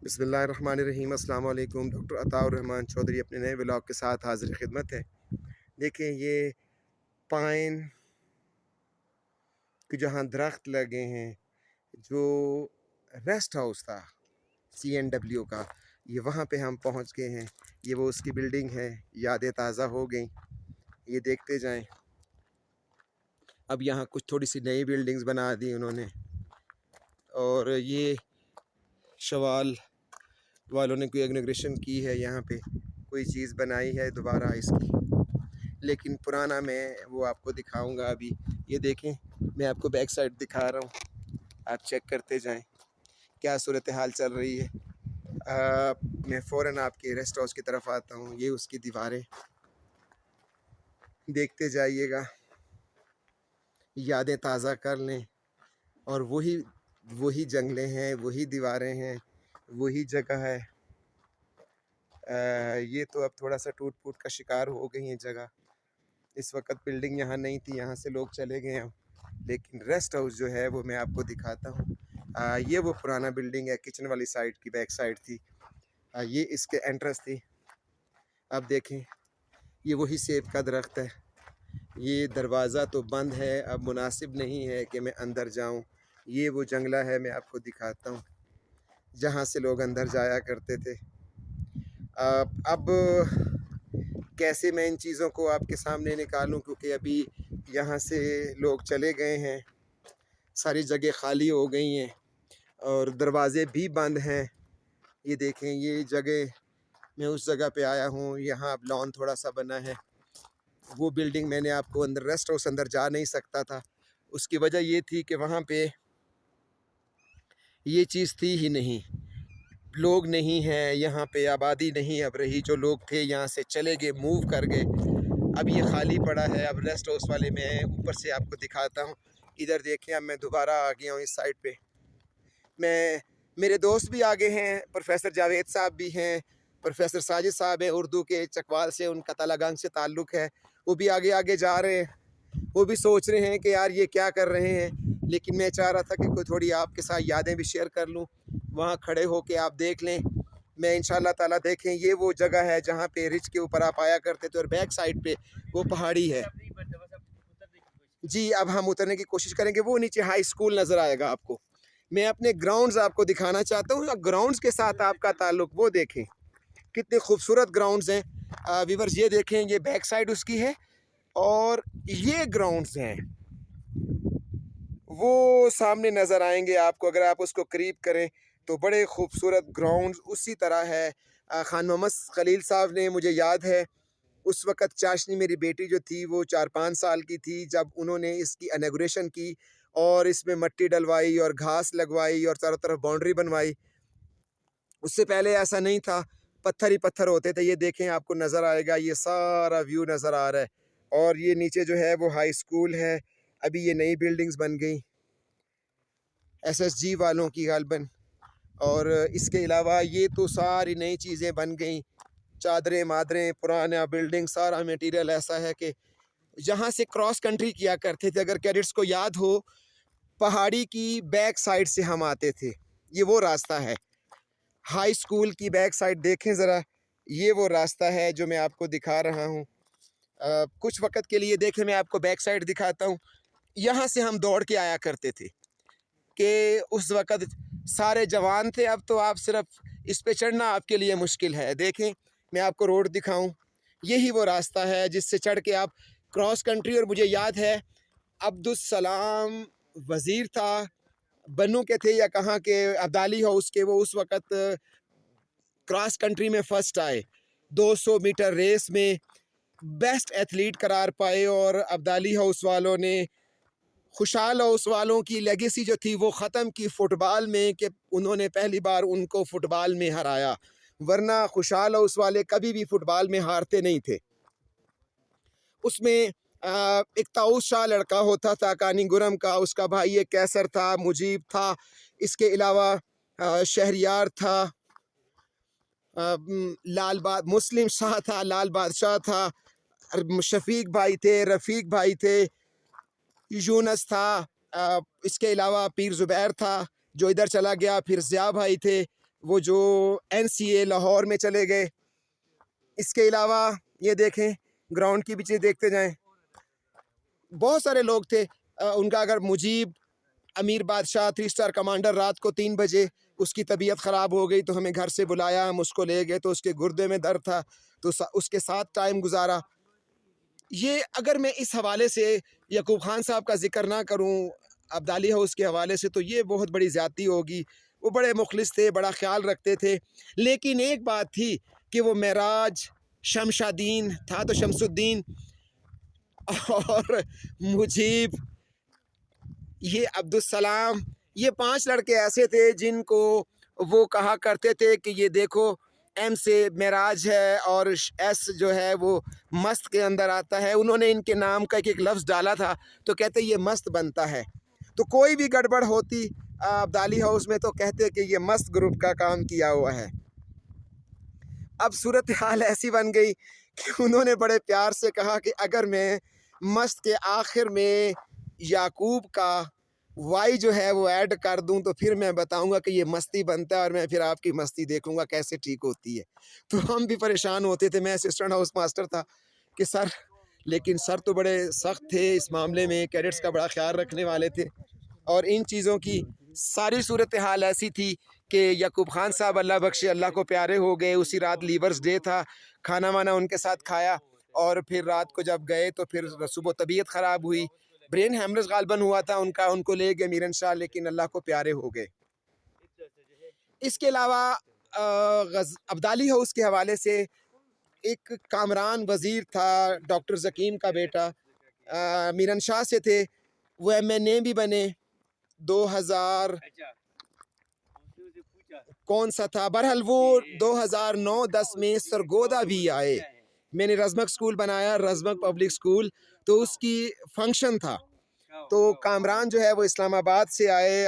बिस्मिल्लाहिर्रहमानिर्रहीम। अस्सलाम वालेकुम। डॉक्टर अताउर रहमान चौधरी अपने नए व्लॉग के साथ हाज़िर खिदमत है। देखें ये पाइन के जहाँ दरख्त लगे हैं, जो रेस्ट हाउस था CNW का, ये वहाँ पे हम पहुँच गए हैं। ये वो उसकी बिल्डिंग है। यादें ताज़ा हो गई। ये देखते जाएं। अब यहाँ कुछ थोड़ी सी नई बिल्डिंग्स बना दी उन्होंने, और ये शवाल वालों ने कोई इनॉग्रेशन की है, यहाँ पे कोई चीज़ बनाई है दोबारा इसकी। लेकिन पुराना मैं वो आपको दिखाऊंगा अभी। ये देखें, मैं आपको बैक साइड दिखा रहा हूँ, आप चेक करते जाएं क्या सूरत हाल चल रही है। मैं फ़ौरन आपके रेस्ट हाउस की तरफ आता हूँ। ये उसकी दीवारें देखते जाइएगा, यादें ताज़ा कर लें। और वही वही जंगलें हैं, वही दीवारें हैं, वही जगह है। ये तो अब थोड़ा सा टूट फूट का शिकार हो गई है जगह। इस वक्त बिल्डिंग यहाँ नहीं थी, यहाँ से लोग चले गए हैं। लेकिन रेस्ट हाउस जो है वो मैं आपको दिखाता हूँ। ये वो पुराना बिल्डिंग है, किचन वाली साइड की बैक साइड थी। ये इसके एंट्रेंस थी। अब देखें, ये वही सेब का दरख्त है। ये दरवाज़ा तो बंद है, अब मुनासिब नहीं है कि मैं अंदर जाऊँ। ये वो जंगला है, मैं आपको दिखाता हूँ, जहाँ से लोग अंदर जाया करते थे। अब कैसे मैं इन चीज़ों को आपके सामने निकालूं, क्योंकि अभी यहाँ से लोग चले गए हैं, सारी जगह खाली हो गई हैं और दरवाज़े भी बंद हैं। ये देखें, ये जगह, मैं उस जगह पे आया हूँ। यहाँ अब लॉन थोड़ा सा बना है। वो बिल्डिंग मैंने आपको अंदर, रेस्ट हाउस अंदर जा नहीं सकता था। उसकी वजह ये थी कि वहाँ पे ये चीज़ थी ही नहीं, लोग नहीं हैं यहाँ पे, आबादी नहीं अब रही। जो लोग थे यहाँ से चले गए, मूव कर गए। अब ये खाली पड़ा है। अब रेस्ट हाउस वाले मैं ऊपर से आपको दिखाता हूँ। इधर देखें, अब मैं दोबारा आ गया हूँ इस साइड पे। मेरे दोस्त भी आगे हैं, प्रोफेसर जावेद साहब भी हैं, प्रोफेसर साजिद साहब हैं उर्दू के, चकवाल से, उनका तालागंज से ताल्लुक़ है। वो भी आगे आगे जा रहे हैं। वो भी सोच रहे हैं कि यार ये क्या कर रहे हैं। लेकिन मैं चाह रहा था कि कोई थोड़ी आपके साथ यादें भी शेयर कर लूँ। वहाँ खड़े हो के आप देख लें। मैं इंशाल्लाह ताला, देखें, ये वो जगह है जहाँ पे रिज के ऊपर आप आया करते थे, और बैक साइड पे वो पहाड़ी है। जी, अब हम उतरने की कोशिश करेंगे। वो नीचे हाई स्कूल नज़र आएगा आपको। मैं अपने ग्राउंड्स आपको दिखाना चाहता हूँ। ग्राउंड्स के साथ आपका ताल्लुक, वो देखें कितने खूबसूरत ग्राउंड्स हैं। व्यूअर्स ये देखें, ये बैक साइड उसकी है, और ये ग्राउंड्स हैं वो सामने नज़र आएंगे आपको। अगर आप उसको करीब करें तो बड़े खूबसूरत ग्राउंड्स उसी तरह है। खान मोहम्मद खलील साहब ने, मुझे याद है, उस वक़्त चाशनी मेरी बेटी जो थी वो 4-5 साल की थी, जब उन्होंने इसकी इनॉग्रेशन की और इसमें मिट्टी डलवाई और घास लगवाई और चारों तरफ बाउंड्री बनवाई। उससे पहले ऐसा नहीं था, पत्थर ही पत्थर होते थे। ये देखें, आपको नज़र आएगा, ये सारा व्यू नज़र आ रहा है। और ये नीचे जो है वो हाई स्कूल है। अभी ये नई बिल्डिंग्स बन गई SSG वालों की गालबन। और इसके अलावा ये तो सारी नई चीज़ें बन गई, चादरें मादरें, पुराना बिल्डिंग, सारा मटेरियल ऐसा है कि यहाँ से क्रॉस कंट्री किया करते थे। अगर कैडेट्स को याद हो, पहाड़ी की बैक साइड से हम आते थे। ये वो रास्ता है, हाई स्कूल की बैक साइड देखें ज़रा, ये वो रास्ता है जो मैं आपको दिखा रहा हूँ। कुछ वक्त के लिए देखें, मैं आपको बैक साइड दिखाता हूँ। यहाँ से हम दौड़ के आया करते थे कि उस वक़्त सारे जवान थे। अब तो आप सिर्फ इस पे चढ़ना आपके लिए मुश्किल है। देखें, मैं आपको रोड दिखाऊं, यही वो रास्ता है जिससे चढ़ के आप क्रॉस कंट्री। और मुझे याद है, अब्दुल सलाम वज़ीर था, बन्नू के थे या कहाँ के, अब्दाली हाउस के, वो उस वक़्त क्रॉस कंट्री में फ़र्स्ट आए। 200 मीटर रेस में बेस्ट एथलीट करार पाए। और अब्दाली हाउस वालों ने, खुशहाल हाउस वालों की लेगेसी जो थी वो ख़त्म की फ़ुटबॉल में, कि उन्होंने पहली बार उनको फ़ुटबॉल में हराया। वरना खुशहाल हाउस वाले कभी भी फ़ुटबॉल में हारते नहीं थे। उसमें एक ताऊस शाह लड़का होता था कानीगुरम का, उसका भाई एक कैसर था, मुजीब था। इसके अलावा शहरियार था, लाल बाद मुस्लिम शाह था, लाल बादशाह था, शफीक भाई थे, रफ़ीक भाई थे, यूनस था। इसके अलावा पीर ज़ुबैर था जो इधर चला गया। फिर ज़िया भाई थे, वो जो NCA लाहौर में चले गए। इसके अलावा ये देखें, ग्राउंड की भी चीज़ देखते जाएं, बहुत सारे लोग थे। उनका अगर मुजीब अमीर बादशाह 3 स्टार कमांडर रात को 3 बजे उसकी तबीयत ख़राब हो गई तो हमें घर से बुलाया, हम उसको ले गए, तो उसके गुर्दे में दर्द था तो उसके साथ टाइम गुजारा। ये अगर मैं इस हवाले से यकूब खान साहब का जिक्र ना करूं अब्दाली हाउस के हवाले से तो ये बहुत बड़ी ज़्यादती होगी। वो बड़े मुखलिस थे, बड़ा ख्याल रखते थे, लेकिन एक बात थी कि वो महराज शमशादीन था तो शमसुद्दीन और मुजीब, ये अब्दुल सलाम, ये 5 लड़के ऐसे थे जिनको वो कहा करते थे कि ये देखो M से महराज है और S जो है वो मस्त के अंदर आता है। उन्होंने इनके नाम का एक लफ्ज़ डाला था तो कहते ये मस्त बनता है। तो कोई भी गड़बड़ होती अब्दाली हाउस में तो कहते कि ये मस्त ग्रुप का काम किया हुआ है। अब सूरत हाल ऐसी बन गई कि उन्होंने बड़े प्यार से कहा कि अगर मैं मस्त के आखिर में याकूब का वाई जो है वो ऐड कर दूं तो फिर मैं बताऊंगा कि ये मस्ती बनता है और मैं फिर आपकी मस्ती देखूंगा कैसे ठीक होती है। तो हम भी परेशान होते थे। मैं असिस्टेंट हाउस मास्टर था कि सर, लेकिन सर तो बड़े सख्त थे इस मामले में, कैडेट्स का बड़ा ख्याल रखने वाले थे। और इन चीज़ों की सारी सूरत हाल ऐसी थी कि यकूब खान साहब अल्लाह बख्शे, अल्लाह को प्यारे हो गए। उसी रात लीवर्स डे था, खाना वाना उनके साथ खाया और फिर रात को जब गए तो फिर सुबह तबीयत ख़राब हुई, ब्रेन हैमरेज गालबन हुआ था उनका, उनको ले गए मीरन शाह, लेकिन अल्लाह को प्यारे हो गए। इसके अलावा अब्दाली हाउस के हवाले से एक कामरान वज़ीर था, डॉक्टर ज़कीम का बेटा, मीरन शाह से थे, वो MNA भी बने। 2000 कौन सा था, बहरहाल वो 2009-10 में सरगोदा भी आए। मैंने रज़मक स्कूल बनाया, रज़मक पब्लिक स्कूल, तो उसकी फंक्शन था। तो कामरान जो है वो इस्लामाबाद से आए।